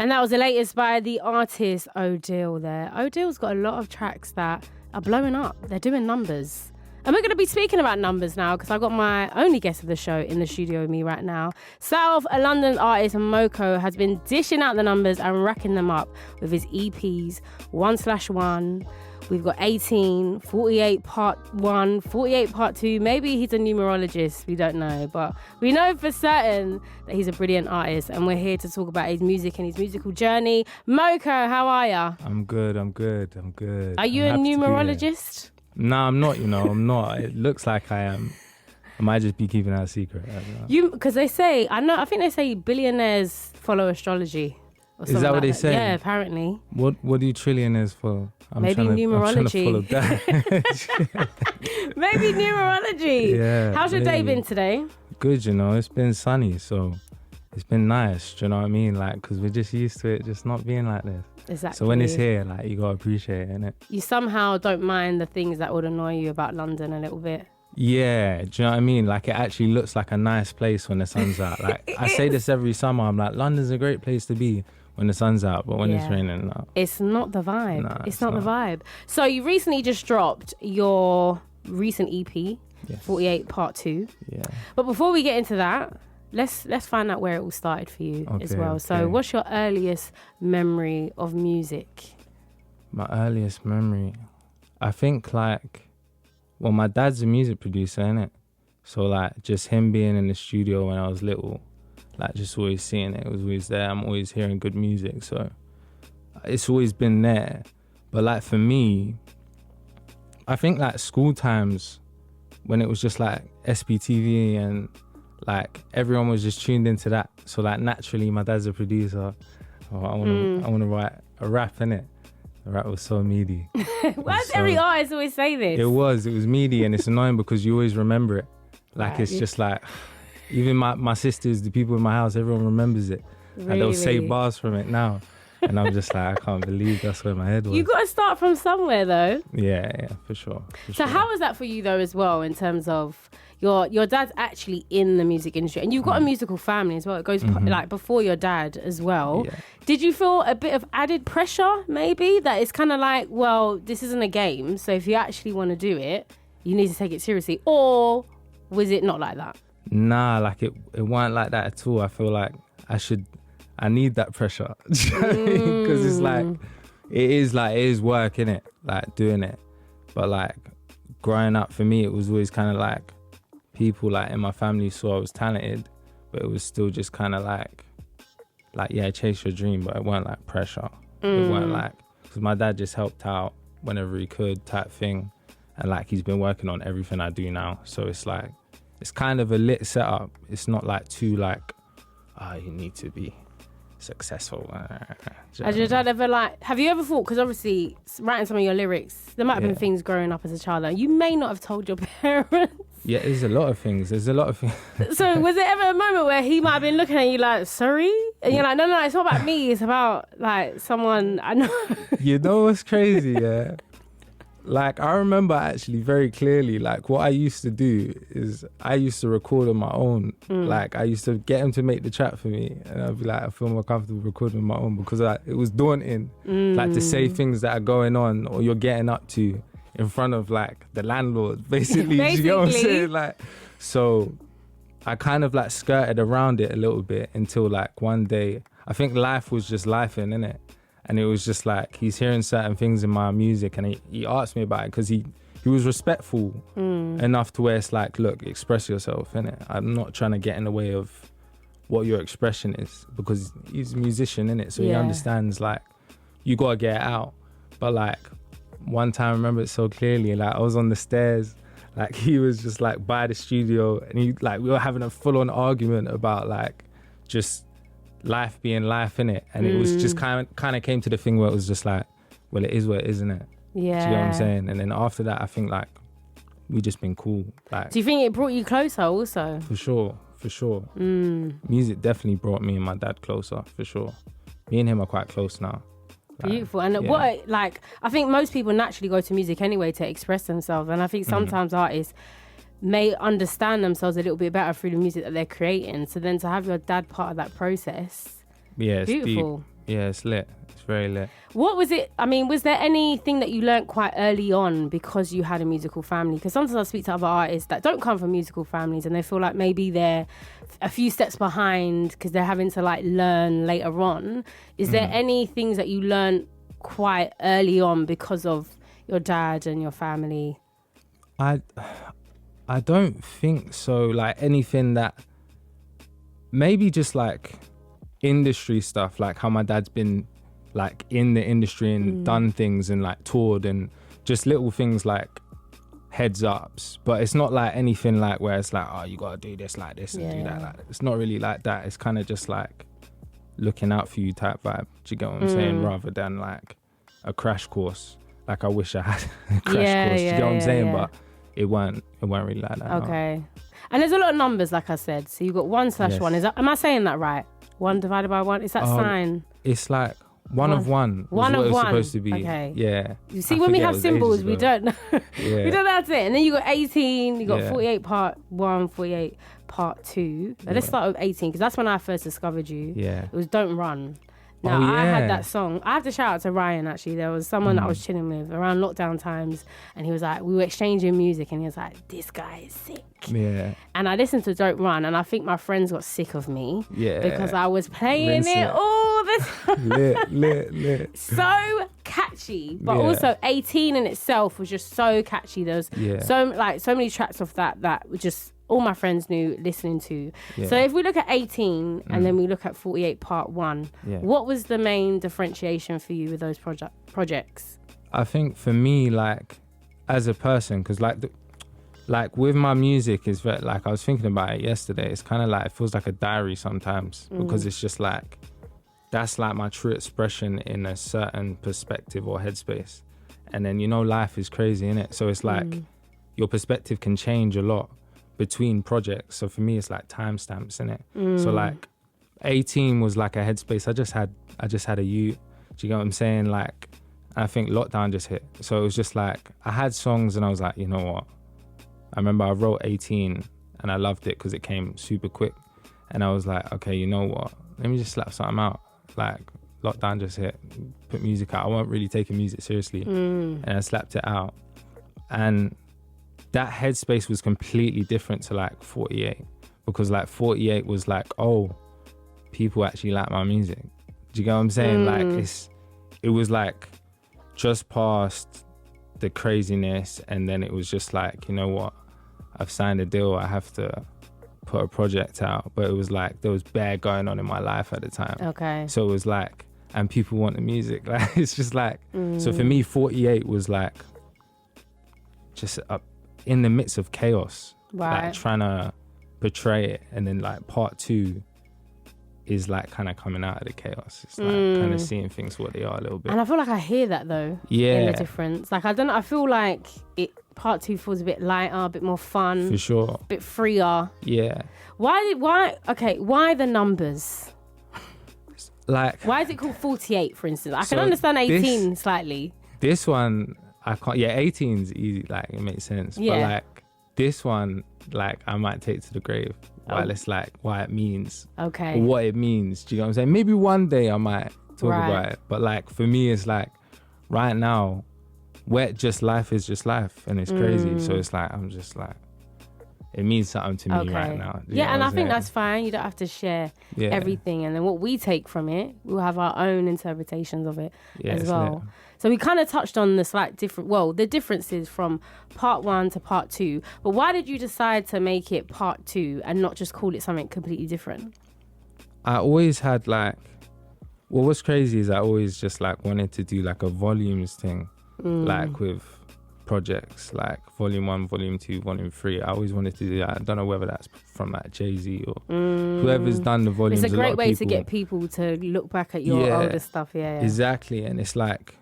And that was the latest by the artist Odile there. Odile's got a lot of tracks that are blowing up. They're doing numbers. And we're going to be speaking about numbers now because I've got my only guest of the show in the studio with me right now. South London artist Moko has been dishing out the numbers and racking them up with his EPs 1/1. We've got 18, 48 part 1, 48 part 2. Maybe he's a numerologist. We don't know. But we know for certain that he's a brilliant artist. And we're here to talk about his music and his musical journey. Moko, how are ya? I'm good. Are you a numerologist? No, I'm not, I'm not. It looks like I am. I might just be keeping that a secret. I don't know. Because they say, I think they say billionaires follow astrology. Is that what they say? Yeah, apparently. What do trillionaires follow? Maybe numerology. I'm trying to follow that. Maybe numerology. Yeah. How's your day been today? Good, it's been sunny, so it's been nice. Do you know what I mean? Like, because we're just used to it just not being like this. Exactly. So when it's here, like, you gotta appreciate it, innit? You somehow don't mind the things that would annoy you about London a little bit. Yeah, do you know what I mean? Like, it actually looks like a nice place when the sun's out. Like, I say this every summer. I'm like, London's a great place to be when the sun's out, but when it's raining, no. It's not the vibe. Nah, it's not the vibe. So you recently just dropped your recent EP, Yes. 48 Part 2. Yeah. But before we get into that, let's find out where it all started for you as well. So what's your earliest memory of music? My earliest memory, I think my dad's a music producer, innit? So like just him being in the studio when I was little, like just always seeing it was always there. I'm always hearing good music, so it's always been there. But like for me, I think like school times when it was just like SPTV and like everyone was just tuned into that. So like naturally my dad's a producer. Oh, I wanna write a rap, innit? The rap was so meaty. Why does every artist always say this? It was meaty, and it's annoying because you always remember it. Like it's just like, even my sisters, the people in my house, everyone remembers it. Really? And they'll say bars from it now. And I'm just like, I can't believe that's where my head was. You got to start from somewhere though. Yeah, for sure. So how was that for you though as well, in terms of your dad's actually in the music industry and you've got a musical family as well. It goes like before your dad as well. Yeah. Did you feel a bit of added pressure maybe, that it's kind of like, well, this isn't a game, so if you actually want to do it, you need to take it seriously? Or was it not like that? Nah, like it weren't like that at all. I feel like I need that pressure. Because it's like, it is work, innit? Like doing it. But like growing up for me, it was always kind of like people like in my family saw I was talented, but it was still just kind of like yeah, chase your dream, but it weren't like pressure. It weren't like, because my dad just helped out whenever he could type thing. And like he's been working on everything I do now. So it's like, it's kind of a lit setup. It's not like too like, you need to be successful. Has your dad ever have you ever thought, because obviously writing some of your lyrics, there might have been things growing up as a child that you may not have told your parents? Yeah, there's a lot of things. So was there ever a moment where he might have been looking at you like, sorry? And you're like, no, it's not about me. It's about like someone I know. You know what's crazy, yeah? Like, I remember actually very clearly, like, what I used to do is I used to record on my own. Like, I used to get him to make the track for me. And I'd be like, I feel more comfortable recording on my own because it was daunting. Like, to say things that are going on or you're getting up to in front of, like, the landlord, basically. Do you get what I'm saying? Like, so I kind of, like, skirted around it a little bit until, like, one day, I think life was just lifing, innit? And it was just like, he's hearing certain things in my music and he asked me about it because he was respectful enough to where it's like, look, express yourself, innit? I'm not trying to get in the way of what your expression is, because he's a musician, innit? So he understands, like, you got to get it out. But like, one time I remember it so clearly, like I was on the stairs, like he was just like by the studio and we were having a full-on argument about like just life being life, innit? And it was just kind of came to the thing where it was just like, well, it is what it is, innit? Yeah. Do you know what I'm saying? And then after that, I think like we just been cool. Like, do you think it brought you closer also? For sure. Music definitely brought me and my dad closer, for sure. Me and him are quite close now. Beautiful. And what, like, I think most people naturally go to music anyway to express themselves, and I think sometimes artists may understand themselves a little bit better through the music that they're creating. So then to have your dad part of that process, yeah, it's beautiful. Yeah, it's lit. It's very lit. What was it? I mean, was there anything that you learnt quite early on because you had a musical family? Because sometimes I speak to other artists that don't come from musical families and they feel like maybe they're a few steps behind because they're having to like learn later on. Is there any things that you learnt quite early on because of your dad and your family? I don't think so. Like anything that maybe just like industry stuff, like how my dad's been like in the industry and done things and like toured, and just little things like heads ups. But it's not like anything like where it's like, oh, you gotta do this like this and do that like that. It's not really like that. It's kind of just like looking out for you type vibe. Do you get what I'm saying? Rather than like a crash course. Like I wish I had a crash course. Do you get what I'm saying? But it weren't really like that. Okay. No. And there's a lot of numbers, like I said. So you've got 1/1. Is that, am I saying that right? 1 divided by 1. Is that sign? It's like one of one. One of what one. It's supposed to be. Okay. Yeah. You see, when we have symbols, we don't know. Yeah. We don't know that's it. And then you got 18. You got 48 part 1, 48 part 2. But let's start with 18 because that's when I first discovered you. Yeah. It was Don't Run. Now, I had that song. I have to shout out to Ryan, actually. There was someone that I was chilling with around lockdown times, and he was like, we were exchanging music, and he was like, this guy is sick. Yeah. And I listened to Don't Run, and I think my friends got sick of me. Yeah. Because I was playing it all the time. Lit. So catchy. But also 18 in itself was just so catchy. There was so many tracks off that were just all my friends knew listening to. Yeah. So if we look at 18 and then we look at 48 part 1, what was the main differentiation for you with those projects? I think for me, like as a person, because like with my music is very, like I was thinking about it yesterday. It's kind of like it feels like a diary sometimes because it's just like that's like my true expression in a certain perspective or headspace. And then life is crazy, innit? So it's like your perspective can change a lot between projects. So for me it's like timestamps, innit? So like 18 was like a headspace. I just had a youth. Do you get what I'm saying? Like I think lockdown just hit. So it was just like I had songs and I was like, you know what? I remember I wrote 18 and I loved it because it came super quick. And I was like, okay, you know what? Let me just slap something out. Like lockdown just hit, put music out. I wasn't really taking music seriously. And I slapped it out. And that headspace was completely different to like 48, because like 48 was like, oh, people actually like my music. Do you get what I'm saying? Like it was like just past the craziness, and then it was just like, you know what? I've signed a deal. I have to put a project out. But it was like there was bare going on in my life at the time. Okay. So it was like, and people want the music. Like it's just like, so for me, 48 was like just up in the midst of chaos, like trying to portray it, and then like part 2 is like kind of coming out of the chaos. It's like kind of seeing things what they are a little bit. And I feel like I hear that though. Yeah. In the difference. Like I don't know, I feel like part 2 feels a bit lighter, a bit more fun. For sure. A bit freer. Yeah. Why the numbers? Like why is it called 48, for instance? I can understand 18 slightly. This one I can't. Yeah, 18's easy. Like it makes sense. Yeah. But like this one, like I might take to the grave. While it's like why it means. Okay. Or what it means. Do you know what I'm saying? Maybe one day I might talk about it. But like for me, it's like right now, where just life is just life, and it's crazy. So it's like I'm just like it means something to me right now. Yeah, and I think that's fine. You don't have to share everything, and then what we take from it, we'll have our own interpretations of it as well. Lit. So we kind of touched on the differences from part 1 to part 2. But why did you decide to make it part 2 and not just call it something completely different? I always had like, what's crazy is I always just like wanted to do like a volumes thing, like with projects, like volume 1, volume 2, volume 3. I always wanted to do that. I don't know whether that's from like Jay-Z or whoever's done the volumes. It's a great way to get people to look back at your older stuff. Yeah, exactly. And it's like,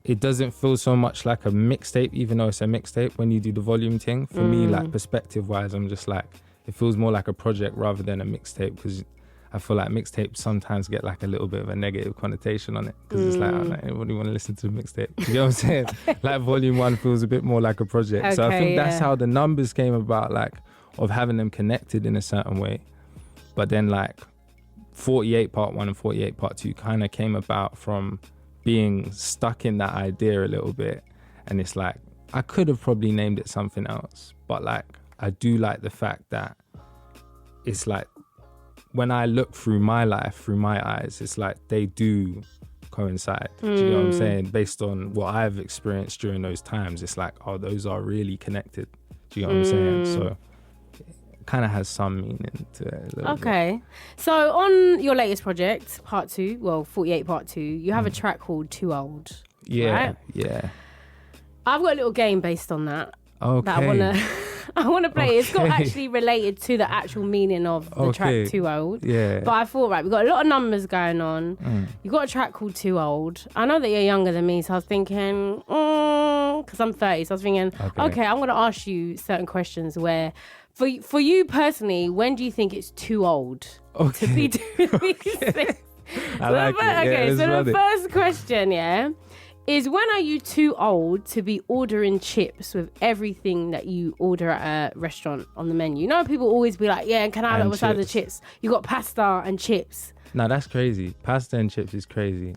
it doesn't feel so much like a mixtape, even though it's a mixtape when you do the volume thing. For me, like perspective wise, I'm just like, it feels more like a project rather than a mixtape, because I feel like mixtapes sometimes get like a little bit of a negative connotation on it, because it's like, I don't know, everybody want to listen to a mixtape. You know what I'm saying? Like volume 1 feels a bit more like a project. Okay, so I think that's how the numbers came about, like of having them connected in a certain way. But then like 48 Part 1 and 48 Part 2 kind of came about from being stuck in that idea a little bit. And it's like, I could have probably named it something else, but like, I do like the fact that it's like, when I look through my life, through my eyes, it's like they do coincide. Do you know what I'm saying? Based on what I've experienced during those times, it's like, oh, those are really connected. Do you know what I'm saying? So it kind of has some meaning to it a little bit. So on your latest project, Part 2, well, 48 Part 2, you have a track called Too Old. Yeah, right? yeah. I've got a little game based on that. Okay. That I want to play. It's not actually related to the actual meaning of the track Too Old. Yeah. But I thought, right, we've got a lot of numbers going on. You've got a track called Too Old. I know that you're younger than me, so I was thinking, because I'm 30, so I was thinking, okay, I'm going to ask you certain questions where, for you personally, when do you think it's too old to be doing these things? I like it. Okay, so the first question, is when are you too old to be ordering chips with everything that you order at a restaurant on the menu? You know, people always be like, yeah, can I have what's size of chips? You got pasta and chips. No, that's crazy. Pasta and chips is crazy.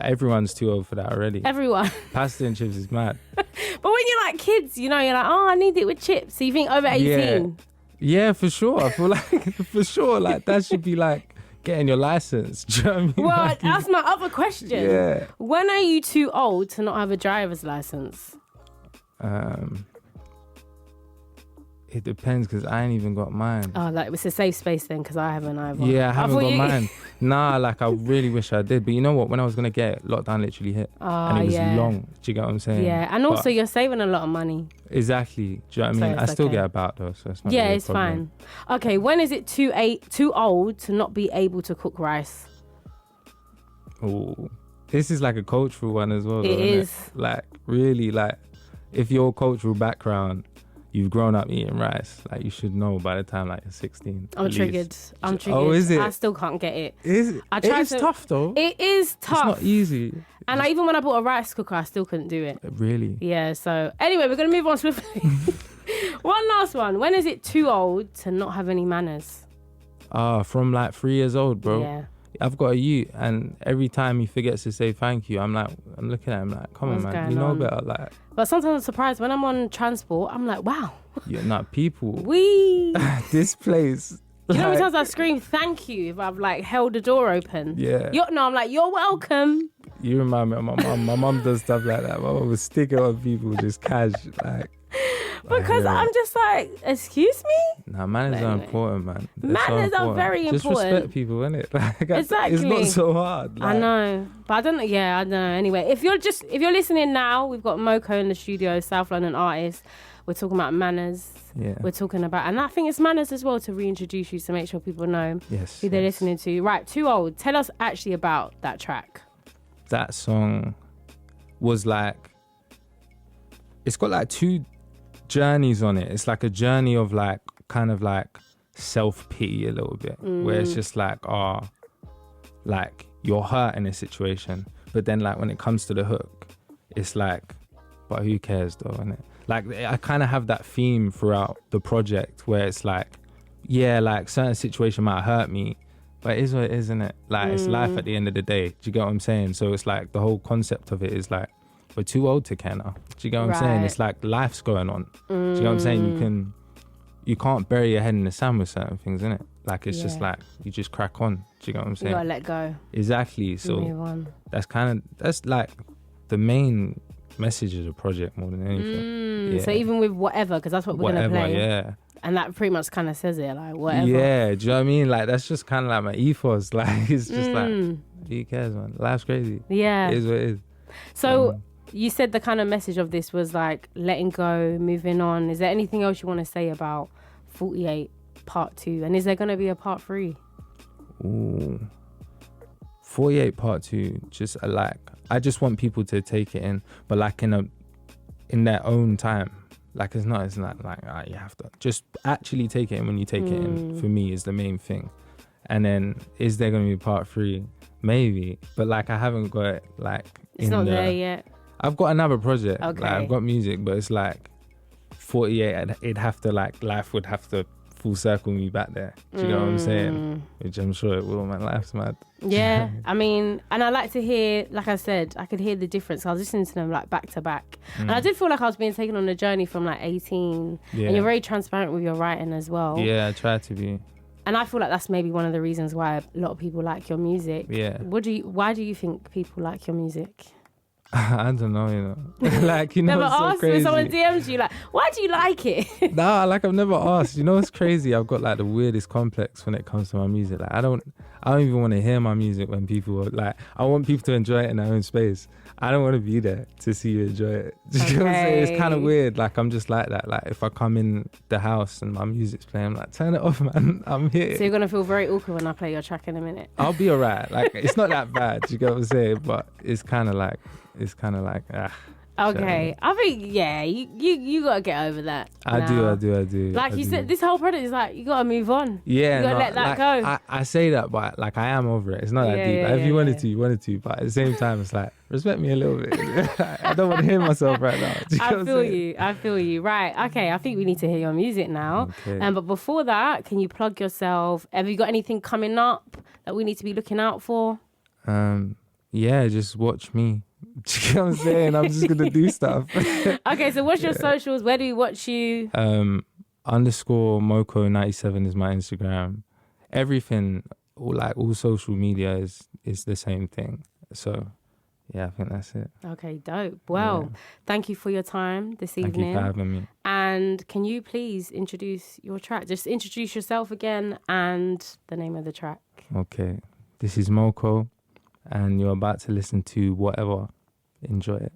Everyone's too old for that already. Everyone. Pasta and chips is mad. But when you're like kids, you know, you're like, oh, I need it with chips. So you think over 18. Yeah, for sure. I feel like, for sure, like that should be like getting your license. Do you know what I mean? Well, like, that's my other question. Yeah. When are you too old to not have a driver's license? It depends, because I ain't even got mine. Oh, like it's a safe space then, because I haven't either. Yeah, I haven't got mine. Nah, like I really wish I did. But you know what? When I was going to get it, lockdown literally hit. And it was long. Do you get what I'm saying? Yeah, and also you're saving a lot of money. Exactly. Do you know what I mean? I still get about though, so it's not really it's fine. Okay, when is it too old to not be able to cook rice? Oh, this is like a cultural one as well. It is. Like, really, like, if your cultural background, you've grown up eating rice, like, you should know by the time, like, you're 16. I'm triggered. Oh, is it? I still can't get it. Is it? It's tough, though. It is tough. It's not easy. And even when I bought a rice cooker, I still couldn't do it. Really? Yeah, so anyway, we're going to move on swiftly. One last one. When is it too old to not have any manners? From like 3 years old, bro. Yeah. I've got a youth, and every time he forgets to say thank you, I'm looking at him like, come on, man, you know better. Like, but sometimes I'm surprised when I'm on transport. I'm like, wow. You're not people. This place. You know how many times I scream thank you if I've like held the door open? Yeah. I'm like, you're welcome. You remind me of my mum. My mum does stuff like that. My mum would stick it on people just cash, like. Because I'm just like, excuse me? Nah, manners are important, man. Manners are very important. Just respect people, innit? Like, exactly. It's not so hard. Like. I know. But I don't know. Yeah, I don't know. Anyway, if you're listening now, we've got Moko in the studio, South London artist. We're talking about manners. Yeah. We're talking about, and I think it's manners as well to reintroduce you to make sure people know who they're listening to. Right, Too Old. Tell us actually about that track. That song was like, it's got like two journeys on it. It's like a journey of like kind of like self-pity a little bit, where it's just like, like you're hurt in a situation, but then like when it comes to the hook, it's like, but who cares though, innit? Like I kind of have that theme throughout the project where it's like, yeah, like certain situation might hurt me, but it is what it is, isn't it? Like it's life at the end of the day. Do you get what I'm saying? So it's like the whole concept of it is like, we're too old to care now. Do you get what I'm saying? It's like life's going on. Do you get what I'm saying? You can't bury your head in the sand with certain things, innit? Like it's just like, you just crack on. Do you get what I'm saying? You gotta let go. Exactly. So move on. That's like the main message of the project more than anything. So even with whatever, because that's what we're gonna play. Yeah. And that pretty much kind of says it, like whatever. Yeah, do you know what I mean? Like that's just kind of like my ethos. Like it's just like, who cares, man? Life's crazy. Yeah. It is what it is. So you said the kind of message of this was like letting go, moving on. Is there anything else you want to say about 48 Part 2? And is there going to be a Part 3? Ooh. 48 Part 2, just like, I just want people to take it in, but like in their own time. Like it's not like you have to just actually take it in when you take it in, for me is the main thing. And then is there going to be Part 3? Maybe, but like I haven't got it like it's not there yet. I've got another project. Okay. Like, I've got music, but it's like 48. It'd have to like life would have to full circle me back there. Do you know what I'm saying? Which I'm sure it will. Man, life's mad. Yeah, I mean, and I like to hear, like I said, I could hear the difference. I was listening to them like back to back, and I did feel like I was being taken on a journey from like 18. And you're very transparent with your writing as well. Yeah, I try to be. And I feel like that's maybe one of the reasons why a lot of people like your music. Yeah. Why do you think people like your music? I don't know, you know. Like, you know, Never it's so asked crazy. when someone DMs you, like, why do you like it? Nah, like I've never asked. You know what's crazy? I've got like the weirdest complex when it comes to my music. Like I don't even want to hear my music when people are like, I want people to enjoy it in their own space. I don't want to be there to see you enjoy it. Do you know what I'm saying? It's kind of weird. Like I'm just like that. Like if I come in the house and my music's playing, I'm like, turn it off, man. I'm here. So you're gonna feel very awkward when I play your track in a minute. I'll be alright. Like it's not that bad. Do you get what I'm saying? But it's kind of like okay, I think you gotta get over that. I do. Like you said, this whole product is like you gotta move on. Yeah, you gotta let that go. I say that, but like I am over it. It's not that deep. Like, if you wanted to, you wanted to. But at the same time, it's like respect me a little bit. I don't want to hear myself right now. Do you know I feel you. Right. Okay. I think we need to hear your music now. Okay. But before that, can you plug yourself? Have you got anything coming up that we need to be looking out for? Yeah, just watch me. Do you know what I'm saying? I'm just gonna do stuff. Okay, so what's your socials? Where do we watch you? _ Moko 97 is my Instagram. Everything, all social media is the same thing. So yeah, I think that's it. Okay, dope. Well, thank you for your time this evening. Thank you for having me. And can you please introduce your track? Just introduce yourself again and the name of the track. Okay, this is Moko, and you're about to listen to Whatever. Enjoy it.